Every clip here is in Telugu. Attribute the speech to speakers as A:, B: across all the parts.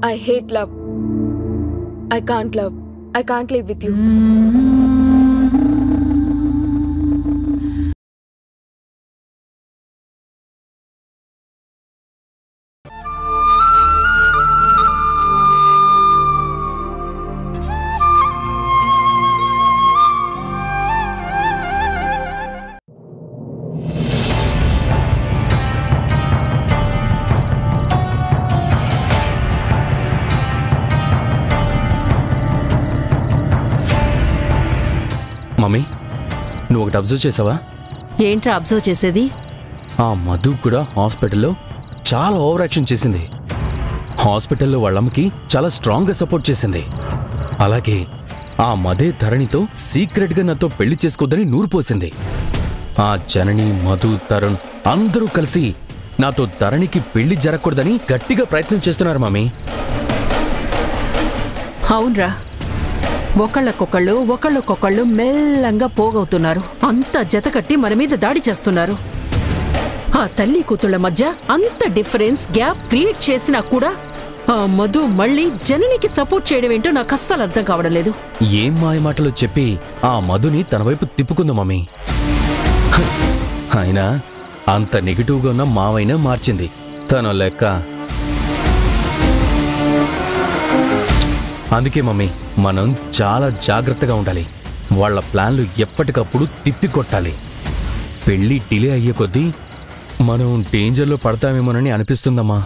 A: I hate love. I can't love. I can't live with you.
B: Mummy నువ్వు ఒకటి అబ్జర్వ్ చేసావా?
C: ఏంట్రా అబ్జర్వ్ చేసేది?
B: ఆ మధు కూడా హాస్పిటల్లో చాలా ఓవర్ యాక్షన్ చేసింది. హాస్పిటల్లో వాళ్ళమ్మకి చాలా స్ట్రాంగ్గా సపోర్ట్ చేసింది. అలాగే ఆ మధే ధరణితో సీక్రెట్గా నాతో పెళ్లి చేసుకోవద్దని నూరుపోసింది. ఆ జనని, మధు, తరుణ్ అందరూ కలిసి నాతో ధరణికి పెళ్లి జరగకూడదని గట్టిగా ప్రయత్నం చేస్తున్నారు మమ్మీ.
C: అవునరా, ఒకళ్ళకొకళ్ళు మెల్లంగా పోగవుతున్నారు. అంత జతకట్టి మన మీద దాడి చేస్తున్నారు. ఆ తల్లి కూతుళ్ల మధ్య అంత డిఫరెన్స్ గ్యాప్ క్రియేట్ చేసినా కూడా ఆ మధు మళ్ళీ జననికి సపోర్ట్ చేయడం ఏంటో నాకు అస్సలు అర్థం కావడం లేదు.
B: ఏం మాయ మాటలో చెప్పి ఆ మధుని తన వైపు తిప్పుకుంది మమ్మీ. అయినా అంత నెగిటివ్గా ఉన్న మావైనా మార్చింది తన లెక్క. అందుకే మమ్మీ మనం చాలా జాగ్రత్తగా ఉండాలి. వాళ్ల ప్లాన్లు ఎప్పటికప్పుడు తిప్పికొట్టాలి. పెళ్లి డిలే అయ్యే కొద్దీ మనం డేంజర్లో పడతామేమోనని అనిపిస్తుందమ్మా.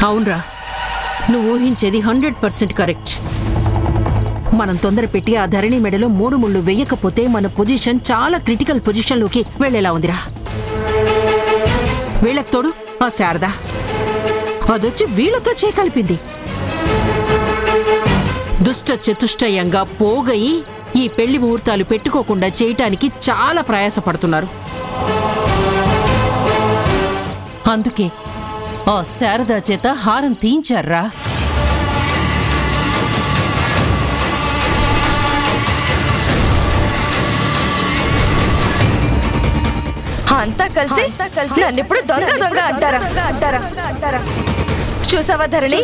C: అవునరా, నువ్వు ఊహించేది 100% కరెక్ట్. మనం తొందర పెట్టి ఆ ధరణి మెడలో 3 ముళ్ళు వెయ్యకపోతే మన పొజిషన్ చాలా క్రిటికల్ పొజిషన్లోకి వెళ్లేలా ఉందిరా. వీళ్ళకి తోడు ఆ శారద అదొచ్చి వీళ్లతో చేకలిపింది. దుష్ట చతుష్టయంగా పోగయి ఈ పెళ్లి ముహూర్తాలు పెట్టుకోకుండా చేయటానికి చాలా ప్రయాసపడుతున్నారు. అందుకే ఆ శారదా చేత హారం తీయించారా.
D: అంతా కలిసి నన్నిప్పుడు దొంగ దొంగ అంటారా? చూసావా ధరణి,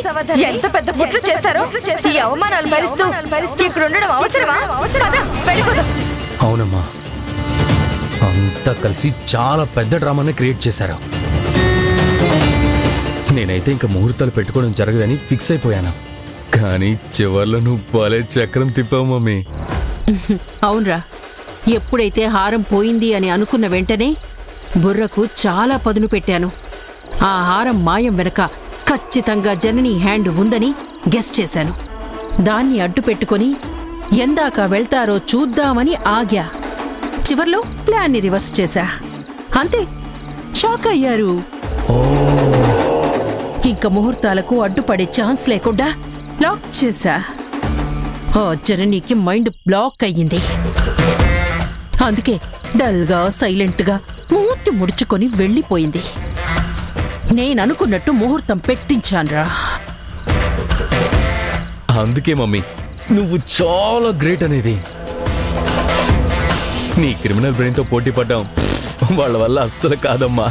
D: ఎంత పెద్ద కుట్ర చేశారో. ఈ అవమానాలు భరిస్తూ ఇక్కడ ఉండడం అవసరమా? వెళ్ళిపోదాం.
B: అవునమ్మా, అంతా కలిసి చాలా పెద్ద డ్రామాని క్రియేట్ చేశారు. నేనైతే ఇంకా ముహూర్తాలు పెట్టుకోవడం జరగదని ఫిక్స్ అయిపోయాను. కానీ చివర్లో నువ్వు భలే చక్రం తిప్పావు మమ్మీ.
C: అవునరా, ఎప్పుడైతే హారం పోయింది అని అనుకున్న వెంటనే బుర్రకు చాలా పదును పెట్టాను. ఆ హారం మాయం వెనక ఖచ్చితంగా జనని హ్యాండ్ ఉందని గెస్ చేశాను. దాన్ని అడ్డు పెట్టుకుని ఎందాక వెళ్తారో చూద్దామని ఆగ్యా. చివర్లో ప్లాన్ని రివర్స్ చేశా. అంతే, షాక్ అయ్యారు. ఇంక ముహూర్తాలకు అడ్డుపడే ఛాన్స్ లేకుండా లాక్ చేశా. ఆ జననికి మైండ్ బ్లాక్ అయ్యింది. అందుకే డల్గా సైలెంట్గా మూతి ముడుచుకొని వెళ్ళిపోయింది. నేననుకున్నట్టు ముహూర్తం పెట్టించాన్రా.
B: అందుకే మమ్మీ నువ్వు చాలా గ్రేట్ అనేది. నీ క్రిమినల్ బ్రెయిన్ తో పోటీ పడ్డాం, వాళ్ళ వల్ల అస్సలు కాదమ్మా.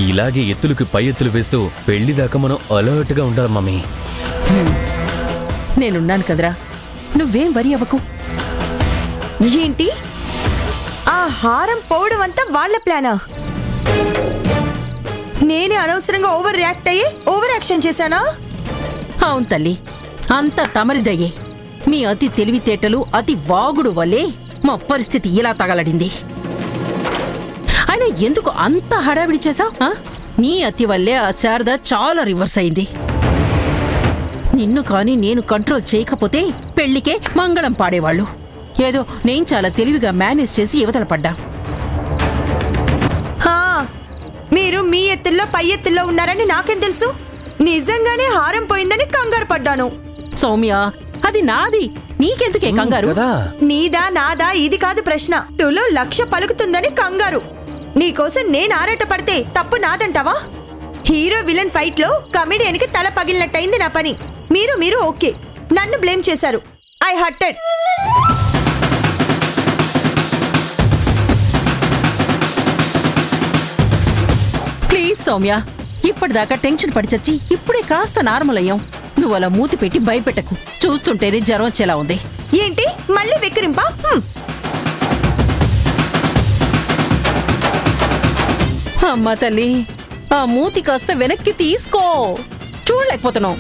B: ఇలాగే ఎత్తులకి పై ఎత్తులు వేస్తూ పెళ్లి దాకా మనం అలర్ట్ గా ఉండాలి మమ్మీ.
C: నేనున్నాను కదరా, నువ్వేం వరి అవ్వకు.
D: ఏంటి ఆ హారం పోవడం అంతా వాళ్ళ ప్లానా? నేనే అనవసరంగా ఓవర్ రియాక్ట్ అయ్యి ఓవర్ యాక్షన్ చేశానా?
C: అవును తల్లి, అంతా తమరిదయ్యే. మీ అతి తెలివితేటలు, అతి వాగుడు వల్లే మా పరిస్థితి ఇలా తగలడింది. అయినా ఎందుకు అంత హడావిడి చేశావు? నీ అతి వల్లే ఆ శారద చాలా రివర్స్ అయింది. నిన్ను కాని నేను కంట్రోల్ చేయకపోతే పెళ్లికే మంగళం పాడేవాళ్ళు. ఏదో నేను చాలా తెలివిగా మేనేజ్ చేసి యువతల పడ్డా.
D: మీరు మీ ఎత్తుల్లో పై ఎత్తుల్లో ఉన్నారని నాకేం తెలుసు? నిజంగానే హారం పోయిందని కంగారు పడ్డాను.
C: సౌమ్య, అది నాది, నీకెందుకే కంగారు?
D: నీదా నాదా ఇది కాదు ప్రశ్న. తులో 1,00,000 పలుకుతుందని కంగారు. నీకోసం నేను ఆరాట పడితే తప్పు నాదంటావా? హీరో విలన్ ఫైట్ లో కమెడియన్ కి తల పగిలినట్టయింది నా పని. మీరు ఓకే, నన్ను బ్లేమ్ చేశారు. I hurted.
C: ప్లీజ్ సౌమ్య, ఇప్పటిదాకా టెన్షన్ పడి చచ్చి ఇప్పుడే కాస్త నార్మల్ అయ్యాం. నువ్వు అలా మూతి పెట్టి భయపెట్టకు. చూస్తుంటేనే జ్వరం వచ్చేలా ఉంది.
D: ఏంటి మళ్ళీ వెక్కిరింపా?
C: అమ్మా తల్లి, ఆ మూతి కాస్త వెనక్కి తీసుకో. చూడలేకపోతున్నావు.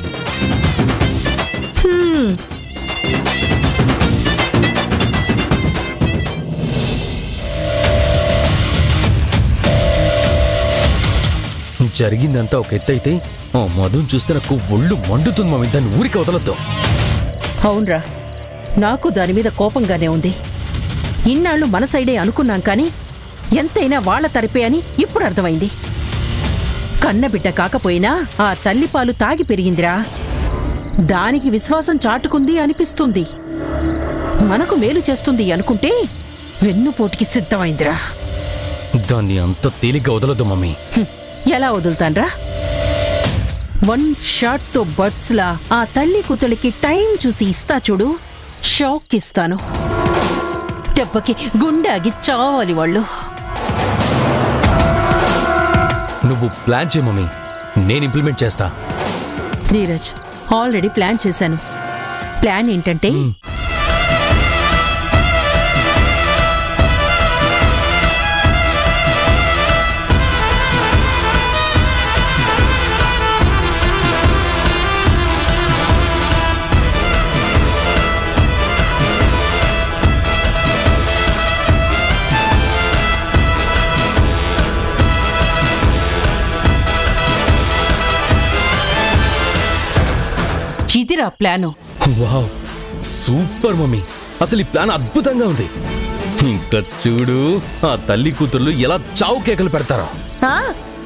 B: జరిగిందంతా ఒక ఎత్తైతే ఆ మధుని చూస్తే నాకు ఒళ్ళు మండుతుంది మమ్మీ. దాన్ని ఊరికి వదలొద్దు.
C: అవునరా, నాకు దాని మీద కోపంగానే ఉంది. ఇన్నాళ్ళు మన సైడే అనుకున్నాం కానీ ఎంతైనా వాళ్ల తరపే అని ఇప్పుడు అర్థమైంది. కన్నబిడ్డ కాకపోయినా ఆ తల్లిపాలు తాగి పెరిగిందిరా. దానికి విశ్వాసం చాటుకుంది అనిపిస్తుంది. మనకు మేలు చేస్తుంది అనుకుంటే వెన్నుపోటుకి సిద్ధమైందిరా.
B: దాన్ని అంత తేలిగ్గా వదలొద్దు మమ్మీ.
C: ఎలా వదులుతాన్రా? 1 షాట్తో బర్డ్స్లా ఆ తల్లి కూతుళ్ళకి టైం చూసి ఇస్తా చూడు. షాక్ ఇస్తాను. దెబ్బకి గుండాగి చావాలి వాళ్ళు.
B: నువ్వు ప్లాన్ చేయ మమ్మీ, నేను ఇంప్లిమెంట్ చేస్తా.
C: ధీరజ్, ఆల్రెడీ ప్లాన్ చేశాను. ప్లాన్ ఏంటంటే ఇదిరా ప్లాను.
B: Wow, super mummy. అసలు ఈ ప్లాన్ అద్భుతంగా ఉంది. ఇంకా చూడు ఆ తల్లి కూతుర్లు ఎలా చావు కేకలు పెడతారో.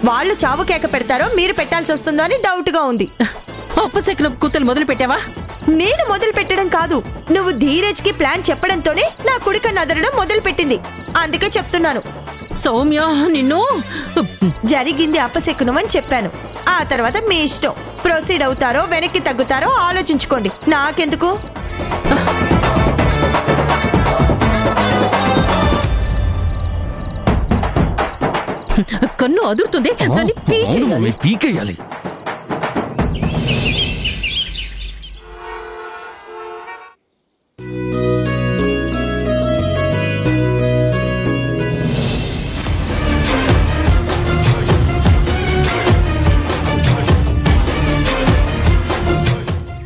D: వాళ్ళు చావు కేక పెడతారో మీరు పెట్టాల్సి వస్తుందో అని డౌట్ గా ఉంది.
C: అప్పసెక్కన కూతురు మొదలు పెట్టావా?
D: నేను మొదలు పెట్టడం కాదు, నువ్వు ధీరజ్ కి ప్లాన్ చెప్పడంతోనే నా కుడిక నదరడం మొదలు పెట్టింది. అందుకే చెప్తున్నాను.
C: సౌమ్య, నిన్ను
D: జరిగింది అపశకునం అని చెప్పాను. ఆ తర్వాత మీ ఇష్టం. ప్రొసీడ్ అవుతారో వెనక్కి తగ్గుతారో ఆలోచించుకోండి. నాకెందుకు?
C: కన్ను అదురుతుంది.
B: పీకేయాలి.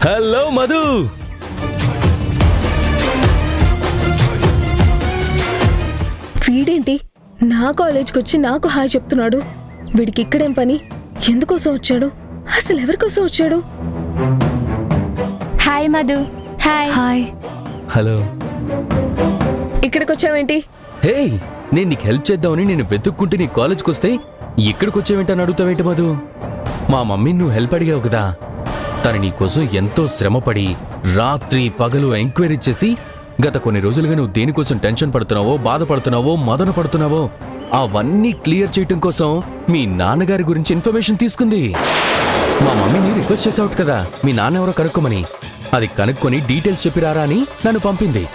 B: హలో మధు.
A: వీడేంటి నా కాలేజ్కి వచ్చి నాకు హాయ్ చెప్తున్నాడు? వీడికి ఇక్కడేం పని? ఎందుకోసం వచ్చాడు? అసలు ఎవరికోసం వచ్చాడు?
E: Hi Madhu. Hi. Hi.
B: Hello.
A: ఇక్కడికి వచ్చావేంటి?
B: హే, నేను నీకు హెల్ప్ చేద్దామని నేను వెతుక్కుంటే నీ కాలేజ్కి వస్తే ఇక్కడికి వచ్చావేంటని అడుగుతావేంటి మధు? మా మమ్మీ నువ్వు హెల్ప్ అడిగావు కదా, తను నీకోసం ఎంతో శ్రమపడి రాత్రి పగలు ఎంక్వైరీ చేసి గత కొన్ని రోజులుగా నువ్వు దేనికోసం టెన్షన్ పడుతున్నావో, బాధపడుతున్నావో, మదన పడుతున్నావో అవన్నీ క్లియర్ చేయటం కోసం మీ నాన్నగారి గురించి ఇన్ఫర్మేషన్ తీసుకుంది. మా మమ్మీని రిక్వెస్ట్ చేసావు కదా మీ నాన్న ఎవరో కనుక్కోమని. అది కనుక్కొని డీటెయిల్స్ చెప్పిరారా అని నన్ను పంపింది.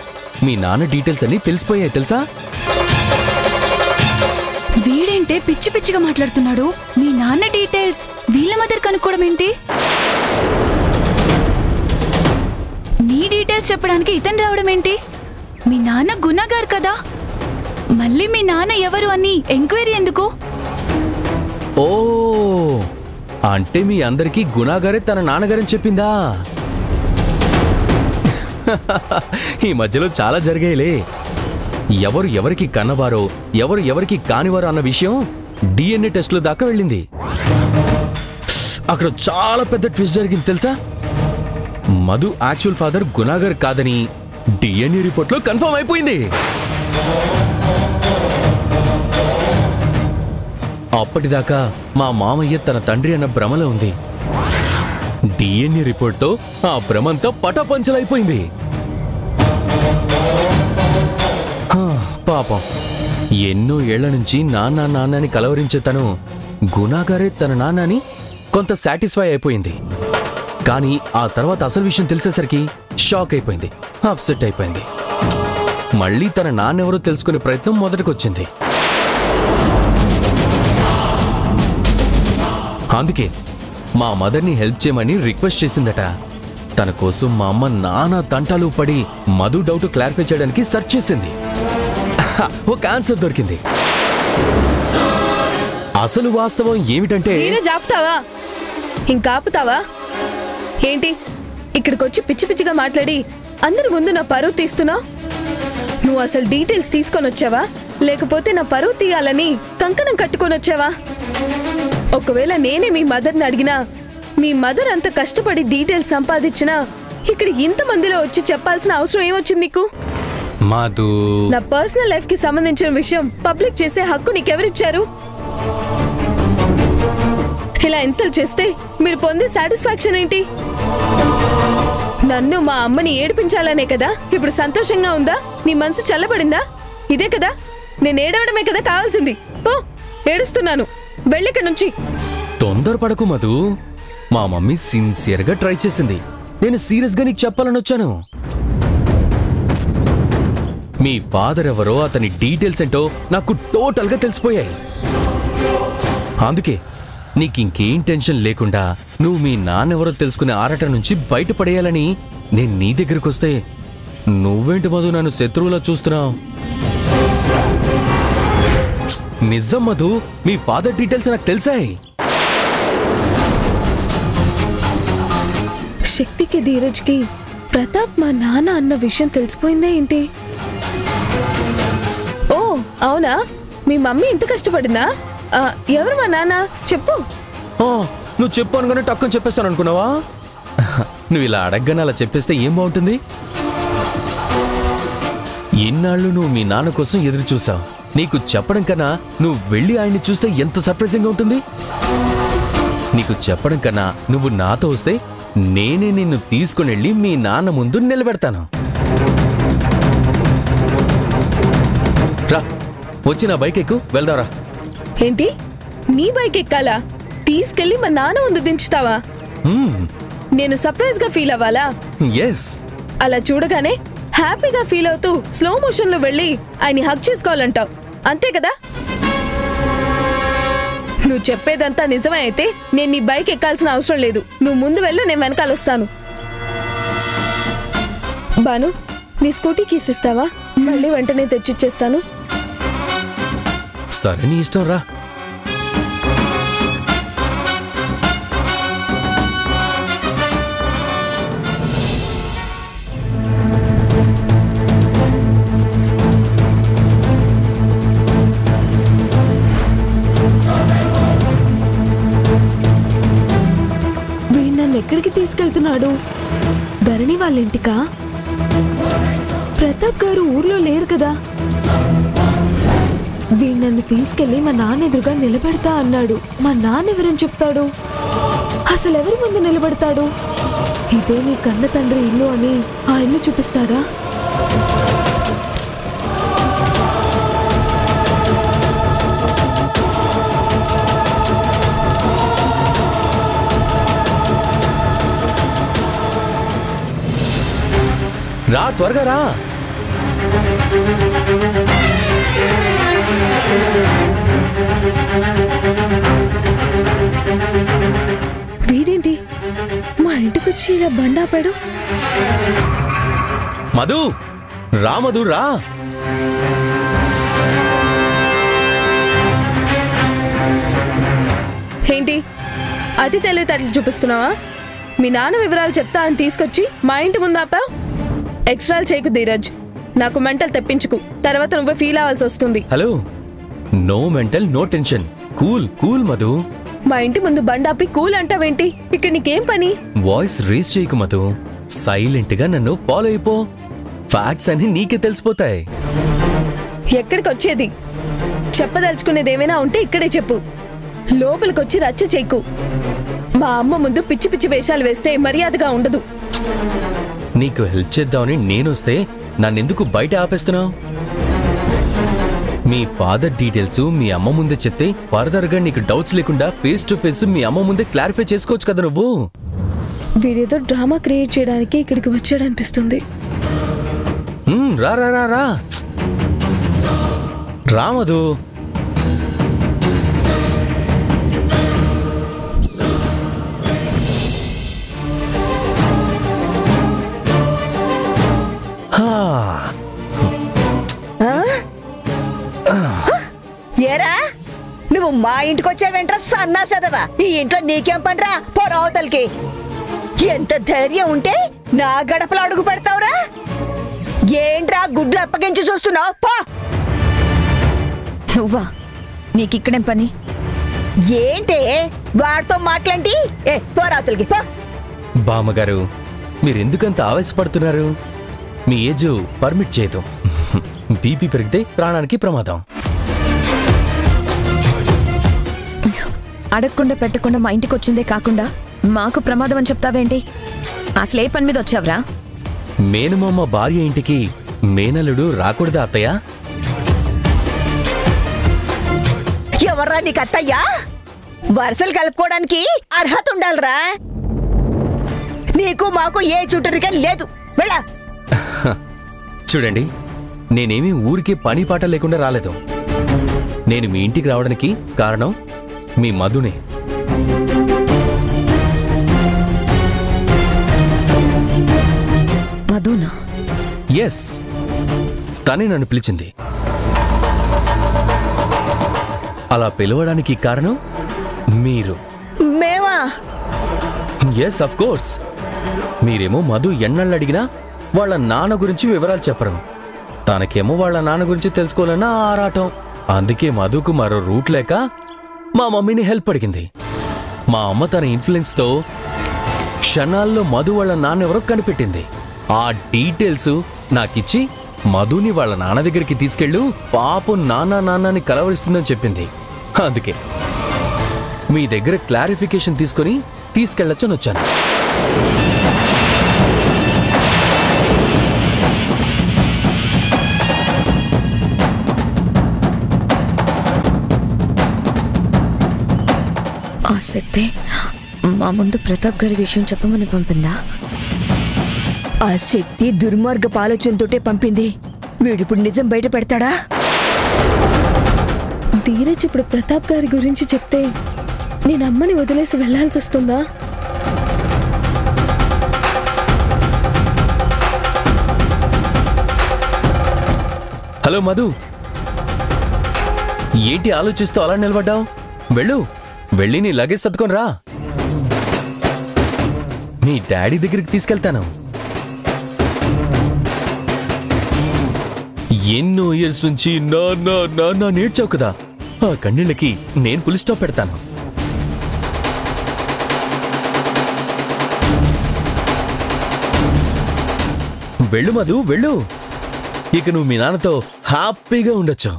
B: మీ నాన్న డీటెయిల్స్ అన్ని తెలిసిపోయాయి తెలుసా?
E: వీడేంటే పిచ్చి పిచ్చిగా మాట్లాడుతున్నాడు? మీ నాన్న డీటెయిల్స్ వీళ్ళ మదర్ కనుక్కోవడం ఏంటి? నీ డీటెయిల్స్ చెప్పడానికి ఇతను రావడం ఏంటి? మీ నాన్న గుణగారు కదా, మళ్ళీ మీ నాన్న ఎవరు అని ఎంక్వైరీ ఎందుకు?
B: ఓ, అంటే మీ అందరికీ గుణాగారే తన నాన్నగారని చెప్పిందా? ఈ మధ్యలో చాలా జరిగాయిలే. ఎవరు ఎవరికి కన్నవారో, ఎవరు ఎవరికి కానివారో అన్న విషయం డిఎన్ఏ టెస్ట్లో దాకా వెళ్ళింది. అక్కడ చాలా పెద్ద ట్విస్ట్ జరిగింది తెలుసా? మధు యాక్చువల్ ఫాదర్ గుణాగర్ కాదని డిఎన్ఏ రిపోర్ట్లో కన్ఫర్మ్ అయిపోయింది. అప్పటిదాకా మా మామయ్య తన తండ్రి అన్న భ్రమలో ఉంది. డిఎన్ఏ రిపోర్ట్తో ఆ భ్రమంతా పటాపంచలైపోయింది. పాపం, ఎన్నో ఏళ్ల నుంచి నాన్న నాన్నని కలవరించే తను గుణాగారే తన నాన్నని కొంత సాటిస్ఫై అయిపోయింది. కానీ ఆ తర్వాత అసలు విషయం తెలిసేసరికి షాక్ అయిపోయింది, అప్సెట్ అయిపోయింది. మళ్ళీ తన నాన్నెవరో తెలుసుకునే ప్రయత్నం మొదటికొచ్చింది. అందుకే మా మదర్ని హెల్ప్ చేయమని రిక్వెస్ట్ చేసిందట. తన కోసం మా అమ్మ నానా తంటాలు పడి మధు డౌట్ క్లారిఫై చేయడానికి సెర్చ్ చేసింది. ఒక ఆన్సర్ దొరికింది. అసలు వాస్తవం ఏమిటంటే
A: ఆపుతావా? ఇంకాపుతావా ఏంటి? ఇక్కడికొచ్చి పిచ్చి పిచ్చిగా మాట్లాడి అందరి ముందు నా పరువు తీస్తున్నావు. నువ్వు అసలు డీటెయిల్స్ తీసుకొని వచ్చావా, లేకపోతే నా పరువు తీయాలని కంకణం కట్టుకొని వచ్చావా? ఒకవేళ నేనే మీ మదర్ని అడిగినా, మీ మదర్ అంత కష్టపడి డీటెయిల్స్ సంపాదించినా ఇక్కడ ఇంతమందిలో వచ్చి చెప్పాల్సిన అవసరం ఏమొచ్చింది నీకు?
B: మధు,
A: నా పర్సనల్ లైఫ్ కి సంబంధించిన విషయం పబ్లిక్ చేసే హక్కు నీకెవరిచ్చారు? ఇలా ఇన్సల్ట్ చేస్తే మీరు పొందే సాటిస్ఫాక్షన్ ఏంటి? నన్ను మా అమ్మని ఏడిపించాలనే కదా ఇప్పుడు సంతోషంగా ఉందా? నీ మనసు చల్లబడిందా? ఇదే కదా, నేను ఏడవడమే కదా కావాల్సింది. ఓ ఏడుస్తున్నాను, వెళ్ళిక్కడి నుంచి.
B: తొందరపడకు మధు. మా మమ్మీ సిన్సియర్గా ట్రై చేసింది. నేను సీరియస్గా నీకు చెప్పాలని వచ్చాను. మీ ఫాదర్ ఎవరో, అతని డీటెయిల్స్ ఏంటో నాకు టోటల్గా తెలిసిపోయాయి. అందుకే నీకింకేం టెన్షన్ లేకుండా నువ్వు మీ నాన్నెవరో తెలుసుకునే ఆరాట నుంచి బయటపడేయాలని నేను నీ దగ్గరికి వస్తే నువ్వేంటి మధు నన్ను శత్రువులా చూస్తున్నావు? నిజం మధు, మీ ఫాదర్ డీటెయిల్స్ నాకు తెలిసాయి.
A: శక్తికి ధీరజ్కి ప్రతాప్ మా నాన్న అన్న విషయం తెలిసిపోయిందే ఏంటి? ఓ అవునా, మీ మమ్మీ ఇంత కష్టపడిందా? ఎవరు మా నాన్న చెప్పు.
B: నువ్వు చెప్పు అనగానే టక్కుని చెప్పేస్తాను అనుకున్నావా? నువ్వు ఇలా అడగగానే అలా చెప్పేస్తే ఏం బాగుంటుంది? ఎన్నాళ్ళు నువ్వు మీ నాన్న కోసం ఎదురు చూసావు. నీకు చెప్పడం కన్నా నువ్వు వెళ్ళి ఆయన్ని చూస్తే ఎంత సర్ప్రైజింగ్గా ఉంటుంది. నీకు చెప్పడం కన్నా నువ్వు నాతో వస్తే నేనే నిన్ను తీసుకుని వెళ్ళి మీ నాన్న ముందు నిలబెడతాను. రా, వచ్చి నా బైక్ ఎక్కు, వెళ్దారా.
A: ఏంటి, నీ బైక్ ఎక్కాలా? తీసుకెళ్లి మా నాన్న ముందు దించుతావా? నేను సర్ప్రైజ్ గా ఫీల్ అవ్వాలా?
B: ఎస్.
A: అలా చూడగానే హ్యాపీగా ఫీల్ అవుతూ స్లో మోషన్ లో వెళ్ళి ఆయన్ని హగ్ చేసుకోవాలంటావు, అంతే కదా? నువ్వు చెప్పేదంతా నిజమే అయితే నేను నీ బైక్ ఎక్కాల్సిన అవసరం లేదు. నువ్వు ముందు వెళ్ళు, నేను వెనకాల వస్తాను. బాను, నీ స్కూటీ కీస్ ఇస్తావా? మళ్ళీ వెంటనే తెచ్చిచ్చేస్తాను.
B: సరే, నీ ఇష్టం రా.
A: ఎక్కడికి తీసుకెళ్తున్నాడు? ధరణి వాళ్ళ ఇంటికా? ప్రతాప్ గారు ఊర్లో లేరు కదా. వీడు నన్ను తీసుకెళ్లి మా నాన్న ఎదురుగా నిలబెడతా అన్నాడు. మా నాన్న ఎవరని చెప్తాడు? అసలు ఎవరి ముందు నిలబెడతాడు? ఇదే నీ కన్న తండ్రి ఇల్లు అని ఆ ఇల్లు చూపిస్తాడా?
B: రా, త్వరగా రా.
A: వీడేంటి మా ఇంటికొచ్చి ఇలా బండాపాడు?
B: మధు, రా మధు, రా.
A: ఏంటి అతి తెలివితేటలు చూపిస్తున్నావా? మీ నాన్న వివరాలు చెప్తా అని తీసుకొచ్చి మా ఇంటి ముందు ఆపా. ఎక్స్ట్రాలు చేయకు ధీరజ్, నాకు మెంటల్ తెప్పించుకు, తర్వాత నువ్వే ఫీల్ అవ్వాల్సి వస్తుంది.
B: Hello, no mental, no tension. Cool cool Madhu.
A: మా ఇంటి ముందు బండాపి కూల్ అంటావేంటి? ఇక్కడ నీకేం పని?
B: వాయిస్ రేస్ చేయకు మధు. సైలెంట్ గా నన్ను ఫాలో అయిపో. ఫ్యాక్ట్స్ అన్ని నీకే తెలిసిపోతాయి.
A: ఎక్కడికి వచ్చేది? చెప్పదలుచుకునేది ఏమైనా ఉంటే ఇక్కడే చెప్పు. లోపలికొచ్చి రచ్చ చేయకు. మా అమ్మ ముందు పిచ్చి పిచ్చి వేషాలు వేస్తే మర్యాదగా ఉండదు.
B: నీకు హెల్ప్ చేద్దామని నేనొస్తే నన్నెందుకు బయట ఆపేస్తున్నావు? మీ ఫాదర్ డీటెయిల్స్ మీ అమ్మ ముందే చెప్తే ఫర్దర్ గా నీకు డౌట్స్ లేకుండా ఫేస్ టు ఫేస్ మీ అమ్మ ముందే క్లారిఫై చేసుకోవచ్చు కదా నువ్వు.
A: వీడేదో డ్రామా క్రియేట్ చేయడానికి ఇక్కడికి వచ్చాడనిపిస్తుంది.
B: రా రా రా రా రా మధు.
F: మా ఇంటికి వచ్చావేంట్రా సన్నా సదవా? ఈ ఇంట్లో నీకేం పనిరా? పొరవతలకి ఎంత ధైర్యం ఉంటే నా గడపలో అడుగు పెడతావురా? ఏంట్రా గుడ్లు అప్పగించి చూస్తున్నావు? పో.
D: నువ్వా? నీకిక్కడేం పని?
F: ఏంటే వాడితో మాట్లాడి? పోరాతులకి పో.
B: బామ్మగారు, మీరెందుకంత ఆవేశపడుతున్నారు? మీ ఏజ్ పర్మిట్ చేయదు. బీపీ పెరిగితే ప్రాణానికి ప్రమాదం.
D: అడగకుండా పెట్టకుండా మా ఇంటికి వచ్చిందే కాకుండా మాకు ప్రమాదం అని చెప్తావేంటి? అసలు ఏ పని మీద వచ్చావురా?
B: మేనమామ భార్య ఇంటికి మేనల్లుడు రాకూడదా అత్తయ్య?
F: ఎవర్రా నీకు అత్తయ్యా? వరుసలు కలుపుకోవడానికి అర్హత ఉండాలిరా. నీకు మాకు ఏ చుట్టరిక లేదు. వెళ్ళా.
B: చూడండి, నేనేమీ ఊరికే పని పాట లేకుండా రాలేదు. నేను మీ ఇంటికి రావడానికి కారణం మీ మధునే.
D: మధునా?
B: ఎస్, తనే నన్ను పిలిచింది. అలా పిలవడానికి కారణం మీరు.
F: మేమా?
B: Yes, of course. మీరేమో మధు ఎన్నళ్ళు అడిగినా వాళ్ళ నాన్న గురించి వివరాలు చెప్పరు. తనకేమో వాళ్ళ నాన్న గురించి తెలుసుకోవాలన్న ఆరాటం. అందుకే మధుకు మరో రూట్ లేక మా మమ్మీని హెల్ప్ అడిగింది. మా అమ్మ తన ఇన్ఫ్లుయెన్స్తో క్షణాల్లో మధు వాళ్ళ నాన్నెవరో కనిపెట్టింది. ఆ డీటెయిల్స్ నాకిచ్చి మధుని వాళ్ళ నాన్న దగ్గరికి తీసుకెళ్ళు, పాపం నాన్నని కలవరిస్తుందని చెప్పింది. అందుకే మీ దగ్గర క్లారిఫికేషన్ తీసుకొని తీసుకెళ్ళొచ్చని వచ్చాను.
D: ఆ శక్తి మా ముందు ప్రతాప్ గారి విషయం చెప్పమని పంపిందా?
F: ఆ శక్తి దుర్మార్గపు ఆలోచనతోటే పంపింది. వీడిప్పుడు నిజం బయట పెడతాడా?
A: ధీరజ్ ఇప్పుడు ప్రతాప్ గారి గురించి చెప్తే నేను అమ్మని వదిలేసి వెళ్లాల్సి వస్తుందా?
B: హలో మధు, ఏంటి ఆలోచిస్తూ అలా నిలబడ్డావు? వెళ్ళి నీ లగేజ్ సర్దుకొని రా. మీ డాడీ దగ్గరికి తీసుకెళ్తాను. ఎన్నో ఇయర్స్ నుంచి నా నేర్చావు కదా, ఆ కన్నీళ్ళకి నేను ఫుల్ స్టాప్ పెడతాను. వెళ్ళు మధు, వెళ్ళు. ఇక నువ్వు మీ నాన్నతో హ్యాపీగా ఉండొచ్చు.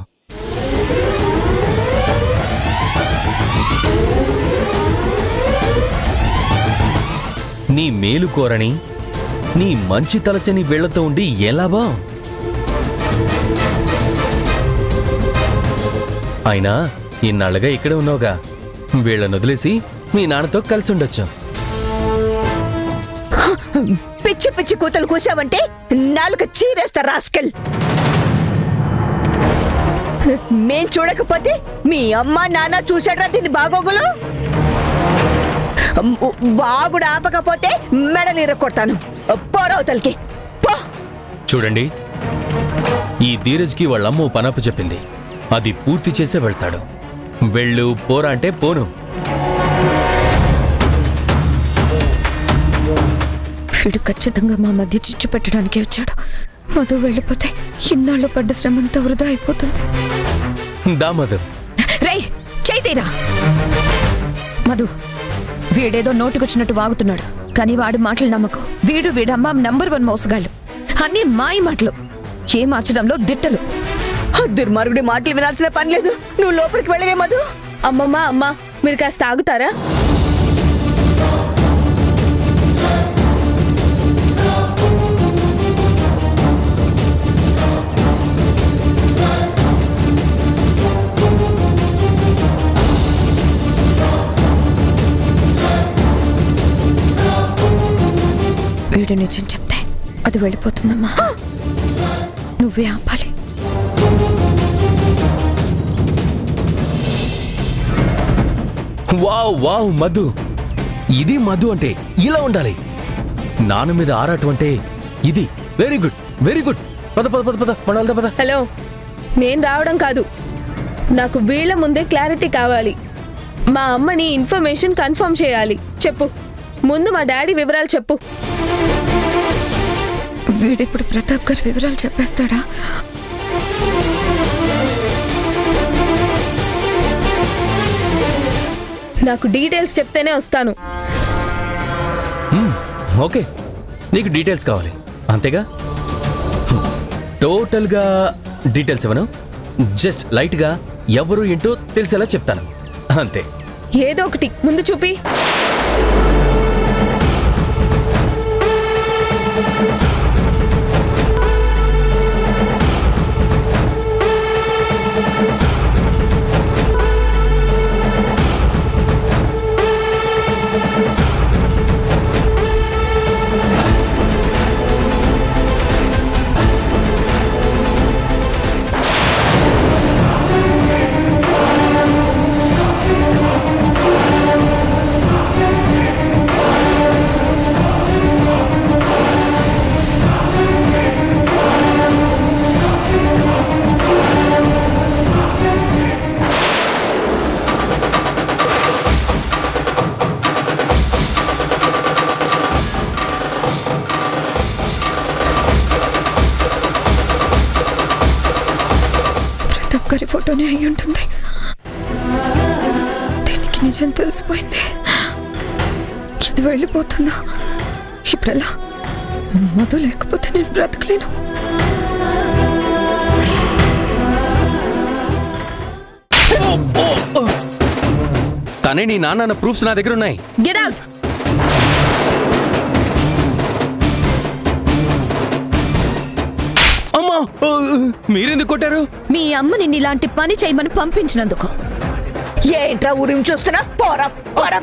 B: నీ మేలు కోరని, నీ మంచి తలచని వీళ్లతో ఉండి ఎలాబా? అయినా ఇన్నాళ్ళుగా ఇక్కడే ఉన్నావుగా, వీళ్ళను వదిలేసి మీ నాన్నతో కలిసి ఉండొచ్చు.
F: పిచ్చి పిచ్చి కూతలు కూసావంటే నాలుక చీరేస్తా రాస్కల్. మేం చూడకపోతే మీ అమ్మ నాన్న చూసాడ్రా దీన్ని బాగోగులు. వాగుడు ఆపకపోతే మెడలు ఇరక్కొడతాను. పోరవతలకి పో.
B: చూడండి, ఈ ధీరజ్కి వాళ్ళమ్మ పనపు చెప్పింది, అది పూర్తి చేసే వెళ్తాడు. వెళ్ళు, పోరా అంటే పోను.
D: వీడు ఖచ్చితంగా మా మధ్య చిచ్చు పెట్టడానికే వచ్చాడు. మధు వెళ్ళిపోతే ఇన్నాళ్ళు పడ్డ శ్రమంతా వృధా అయిపోతుంది.
B: దా మధు.
D: రేయ్, చైతీరా. మధు, వీడేదో నోటుకొచ్చినట్టు వాగుతున్నాడు, కానీ వాడి మాటలు నమ్మకం. వీడమ్మ నంబర్ 1 మోసగాళ్ళు. అన్నీ మాయ మాటలు, ఏ మార్చడంలో దిట్టలు.
F: దుర్మార్గుడి మాటలు వినాల్సిన పని లేదు. నువ్వు లోపలికి వెళ్ళవే మధు.
A: అమ్మా, మీరు కాస్త ఆగుతారా?
D: వీడు నిజం చెప్తే అది వెళ్ళిపోతుందమ్మా. నువ్వే ఆపాలి.
B: వావ్ మధు, ఇది మధు అంటే ఇలా ఉండాలి. నాన్న మీద ఆరాటం అంటే ఇది. Very good. పద మన వెళ్దా పద.
A: హలో, నేను రావడం కాదు, నాకు వీళ్ళ ముందే క్లారిటీ కావాలి. మా అమ్మని ఇన్ఫర్మేషన్ కన్ఫర్మ్ చేయాలి. చెప్పు, ముందు మా డాడీ వివరాలు చెప్పు.
G: వీడిప్పుడు ప్రతాప్ గారి వివరాలు చెప్పేస్తాడా?
A: నాకు డీటెయిల్స్ చెప్తేనే వస్తాను.
B: ఓకే, నీకు డీటెయిల్స్ కావాలి అంతేగా? టోటల్గా డీటెయిల్స్ ఇవ్వను, జస్ట్ లైట్గా ఎవరు ఏంటో తెలిసేలా చెప్తాను అంతే.
A: ఏదో ఒకటి ముందు చూపి.
G: గారి ఫోటోనే అయి ఉంటుంది. దీనికి నిజం తెలిసిపోయింది. ఇది వెళ్ళిపోతుందా? ఇప్పుడెలా? మధు లేకపోతే నేను బ్రతకలేను.
B: తనే నీ నాన్న ప్రూఫ్స్ నా దగ్గర ఉన్నాయి.
A: Get out.
B: అమ్మా, మీరెందుకు కొట్టారు?
F: మీ అమ్మ నిన్ను ఇలాంటి పని చేయమని పంపించినందుకు. ఏంట్రా ఊరిని చూస్తున్నా? పోరా పోరా.